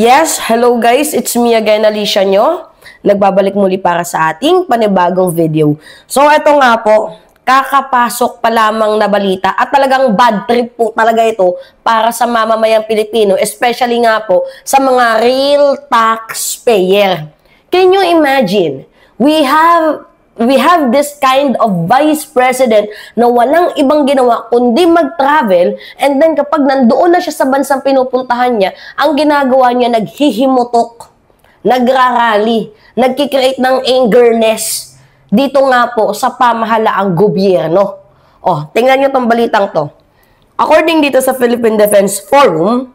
Yes, hello guys, it's me again, Alicia nyo. Nagbabalik muli para sa ating panibagong video. So, ito nga po, kakapasok pa lamang na balita at talagang bad trip po talaga ito para sa mamamayang Pilipino, especially nga po sa mga real taxpayer. Can you imagine? We have this kind of vice president na walang ibang ginawa kundi mag-travel, and then kapag nandoon na siya sa bansang pinupuntahan niya, ang ginagawa niya naghihimutok, nagrarally, nagkikreate ng angerness dito nga po sa pamahalaang gobyerno. Tingnan niyo tong balitang to. According dito sa Philippine Defense Forum,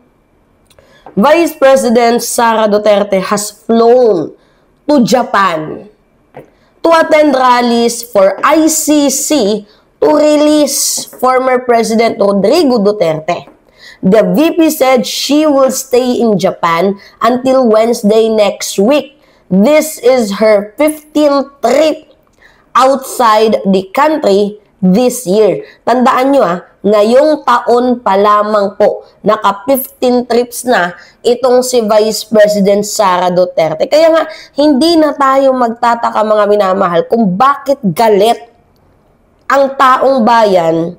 Vice President Sara Duterte has flown to Japan to attend rallies for ICC to release former President Rodrigo Duterte. The VP said she will stay in Japan until Wednesday next week. This is her 15th trip outside the country this year. Tandaan nyo ngayong taon pa lamang po, naka 15 trips na itong si Vice President Sara Duterte. Kaya nga, hindi na tayo magtataka mga minamahal kung bakit galit ang taong bayan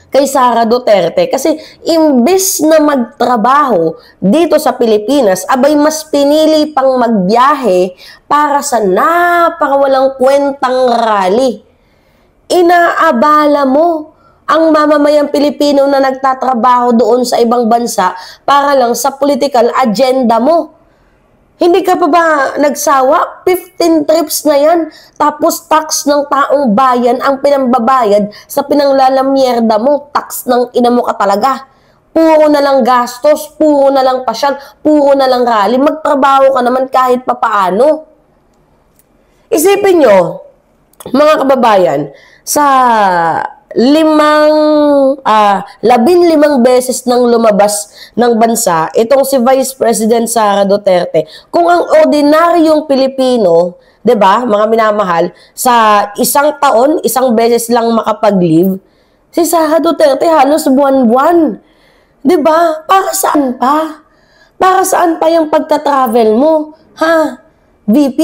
kay Sara Duterte. Kasi imbes na magtrabaho dito sa Pilipinas, abay mas pinili pang magbiyahe para sa napakawalang kwentang rally. Inaabala mo ang mamamayang Pilipino na nagtatrabaho doon sa ibang bansa para lang sa political agenda mo. Hindi ka pa ba nagsawa? 15 trips na yan, tapos tax ng taong bayan ang pinambabayad sa pinanglalamyerda mo. Tax ng ina mo ka talaga. Puro na lang gastos, puro na lang pasyal, puro na lang rally. Magtrabaho ka naman kahit papaano. Isipin nyo, mga kababayan, sa 15 beses nang lumabas ng bansa itong si Vice President Sara Duterte. Kung ang ordinaryong Pilipino, 'di ba, mga minamahal, sa isang taon, isang beses lang makapag-leave, si Sara Duterte halos buwan-buwan. 'Di ba? Para saan pa? Para saan pa yung pagta-travel mo? Ha? VP,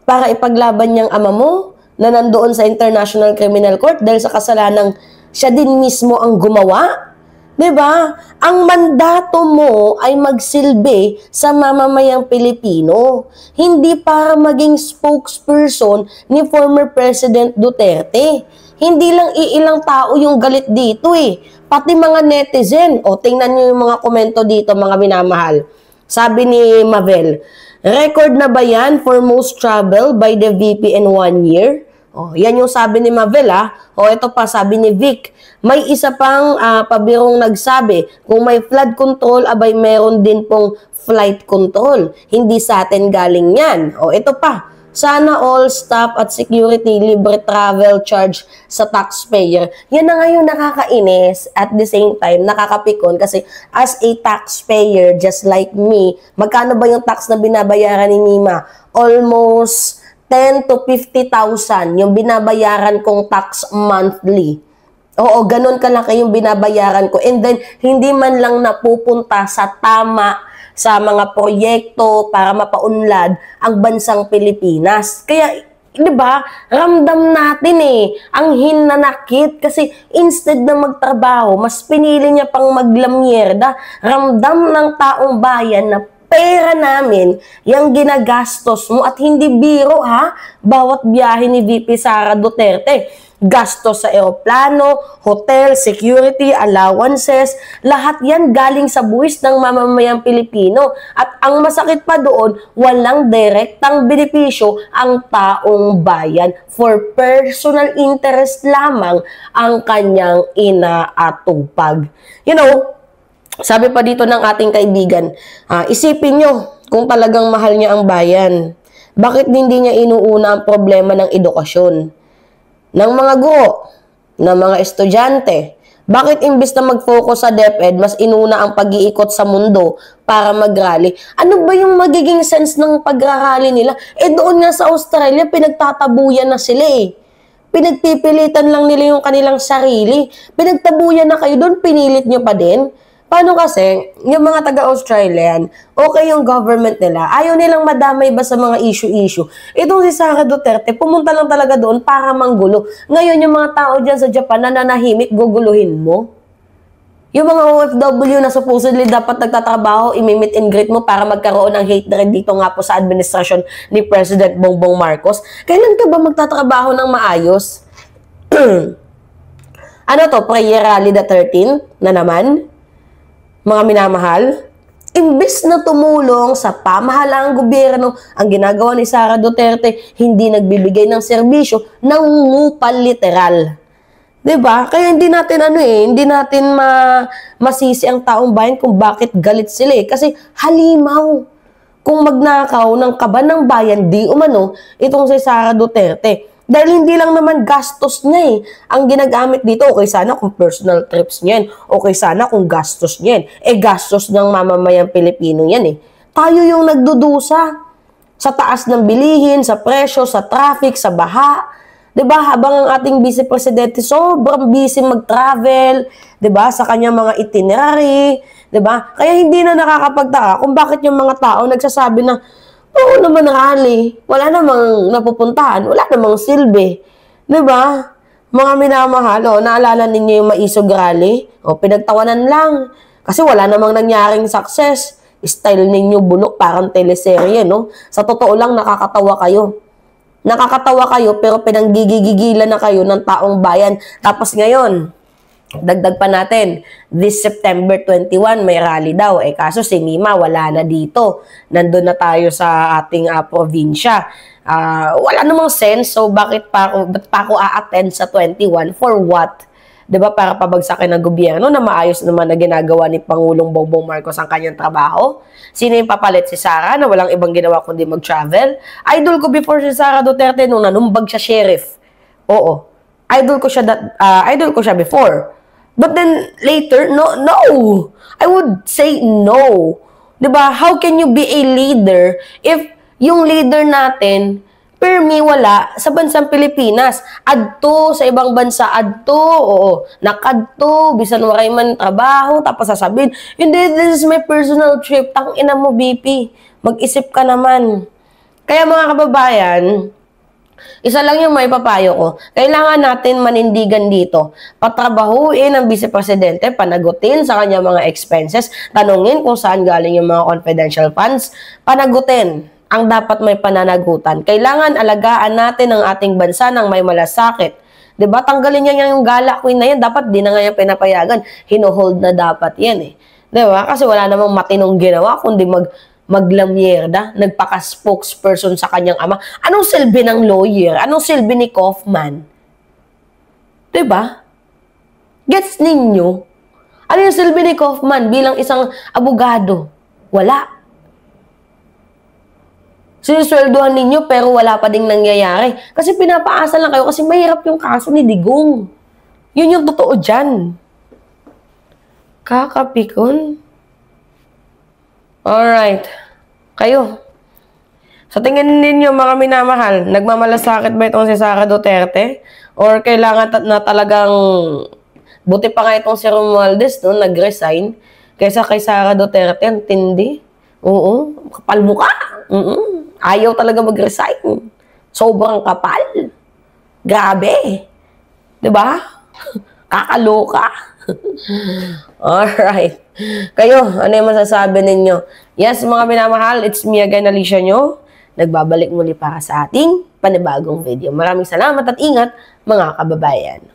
para ipaglaban niyang ama mo na nandoon sa International Criminal Court dahil sa kasalanang siya din mismo ang gumawa? 'Di ba? Ang mandato mo ay magsilbi sa mamamayang Pilipino, hindi para maging spokesperson ni former President Duterte. Hindi lang iilang tao yung galit dito pati mga netizen. Tingnan niyo yung mga komento dito, mga minamahal. Sabi ni Mavel, record na ba yan for most travel by the VP in 1 year? Yan yung sabi ni Mavel ito pa, sabi ni Vic. May isa pang pabirong nagsabi, kung may flood control, abay meron din pong flight control. Hindi sa atin galing yan. Ito pa, sana all staff at security libre travel charge sa taxpayer. Yan na ngayon nakakainis, at the same time nakakapikon, kasi as a taxpayer just like me, magkano ba yung tax na binabayaran ni Mima? Almost 10 to 50,000 yung binabayaran kong tax monthly. Ganun kalaki yung binabayaran ko. And then, hindi man lang napupunta sa tama sa mga proyekto para mapaunlad ang bansang Pilipinas. Kaya, di ba, ramdam natin ang hinanakit, kasi instead na magtrabaho, mas pinili niya pang maglamyerda. Ramdam ng taong bayan na pera namin yung ginagastos mo, at hindi biro bawat biyahe ni VP Sara Duterte. Gastos sa eroplano, hotel, security, allowances, lahat yan galing sa buwis ng mamamayang Pilipino. At ang masakit pa doon, walang direktang benepisyo ang taong bayan. For personal interest lamang ang kanyang inaatupag. Sabi pa dito ng ating kaibigan, isipin nyo kung talagang mahal niya ang bayan. Bakit hindi niya inuuna ang problema ng edukasyon? Ng mga guro, ng mga estudyante? Bakit imbis na mag-focus sa DepEd, mas inuna ang pag-iikot sa mundo para mag-rally? Ano ba yung magiging sense ng pag-rally nila? Doon nga sa Australia, pinagtatabuyan na sila Pinagpipilitan lang nila yung kanilang sarili. Pinagtabuyan na kayo doon, pinilit nyo pa din. Paano kasi, yung mga taga-Australian, okay yung government nila, ayaw nilang madamay ba sa mga issue-issue. Itong si Sara Duterte, pumunta lang talaga doon para manggulo. Ngayon, yung mga tao dyan sa Japan na nanahimik, guguluhin mo. Yung mga OFW na supposedly dapat nagtatrabaho, imi-meet and greet mo para magkaroon ng hatred dito nga po sa administrasyon ni President Bongbong Marcos. Kailan ka ba magtatrabaho ng maayos? Ano to, prayer rally the 13th na naman? Mga minamahal, imbes na tumulong sa pamahalaang gobyerno, ang ginagawa ni Sara Duterte, hindi nagbibigay ng serbisyo, nangungupal literal. 'Di ba? Kaya hindi natin hindi natin masisi ang taong bayan kung bakit galit sila eh. Kasi halimaw. Kung magnakaw ng kaban ng bayan, di umano, itong si Sara Duterte. Dahil hindi lang naman gastos niya eh. Ang ginagamit dito, okay sana kung personal trips niya yan. Okay sana kung gastos niya yan. Gastos ng mamamayang Pilipino yan eh. Tayo yung nagdudusa sa taas ng bilihin, sa presyo, sa traffic, sa baha. 'Di ba? Habang ang ating Vice Presidente sobrang busy mag-travel, 'di ba? Sa kanyang mga itinerary, 'di ba? Kaya hindi na nakakapagtaka kung bakit yung mga tao nagsasabi na oo naman rally, wala namang napupuntahan, wala namang silbi. 'Di ba? Mga minamahal, naalala ninyo yung Maisog Rally? Pinagtawanan lang. Kasi wala namang nangyaring success. Style ninyo bulok, parang teleserye, no? Sa totoo lang, nakakatawa kayo. Nakakatawa kayo, pero pinanggigigilan na kayo ng taong bayan. Tapos ngayon, dagdag pa natin, this September 21, may rally daw. Kaso si Mima, wala na dito. Nandun na tayo sa ating probinsya. Wala namang sense, so ba't pa ako a-attend sa 21? For what? 'Di ba? Para pabagsakin ng gobyerno na maayos naman na ginagawa ni Pangulong Bongbong Marcos ang kanyang trabaho. Sino yung papalit? Si Sara na walang ibang ginawa kundi mag-travel. Idol ko before si Sara Duterte nung nanumbag siya sheriff. Oo. Idol ko siya before. But then later, no. I would say no. 'Di ba? How can you be a leader if yung leader natin permi wala sa bansang Pilipinas. Adto sa ibang bansa, adto, nakadto, bisan waray man trabaho, tapos sasabihin, hindi, this is my personal trip. Tang ina mo, BP. Mag-isip ka naman. Kaya mga kababayan, isa lang yung may papayo ko. Kailangan natin manindigan dito. Patrabahuin ang Vice Presidente, panagutin sa kanya mga expenses, tanungin kung saan galing yung mga confidential funds, panagutin ang dapat may pananagutan. Kailangan alagaan natin ang ating bansa ng may malasakit. 'Di ba? Tanggalin niya yung gala queen na yan. Dapat di na nga yung pinapayagan. Hino-hold na dapat yan eh. 'Di ba? Kasi wala namang matinong ginawa kundi maglamyerda, nagpaka-spokesperson sa kanyang ama. Anong silbi ng lawyer? Anong silbi ni Kaufman? 'Di ba? Gets ninyo? Ano yung silbi ni Kaufman bilang isang abogado? Wala. Sinusweldohan ninyo pero wala pa ding nangyayari. Kasi pinapaasa lang kayo kasi mahirap yung kaso ni Digong. Yun yung totoo dyan. Kakapikon. Alright. Kayo. Sa tingin ninyo mga minamahal, nagmamalasakit ba itong si Sara Duterte? Or kailangan na talagang buti pa nga itong si Romualdez no, nag-resign kaysa kay Sara Duterte, ang tindi. Oo, kapal mukha. Ayaw talaga mag-resign. Sobrang kapal. Grabe. 'Di ba? Kakaloka. Alright. Kayo, ano yung masasabi ninyo? Yes, mga minamahal, it's me again, Alicia nyo. Nagbabalik muli para sa ating panibagong video. Maraming salamat at ingat, mga kababayan.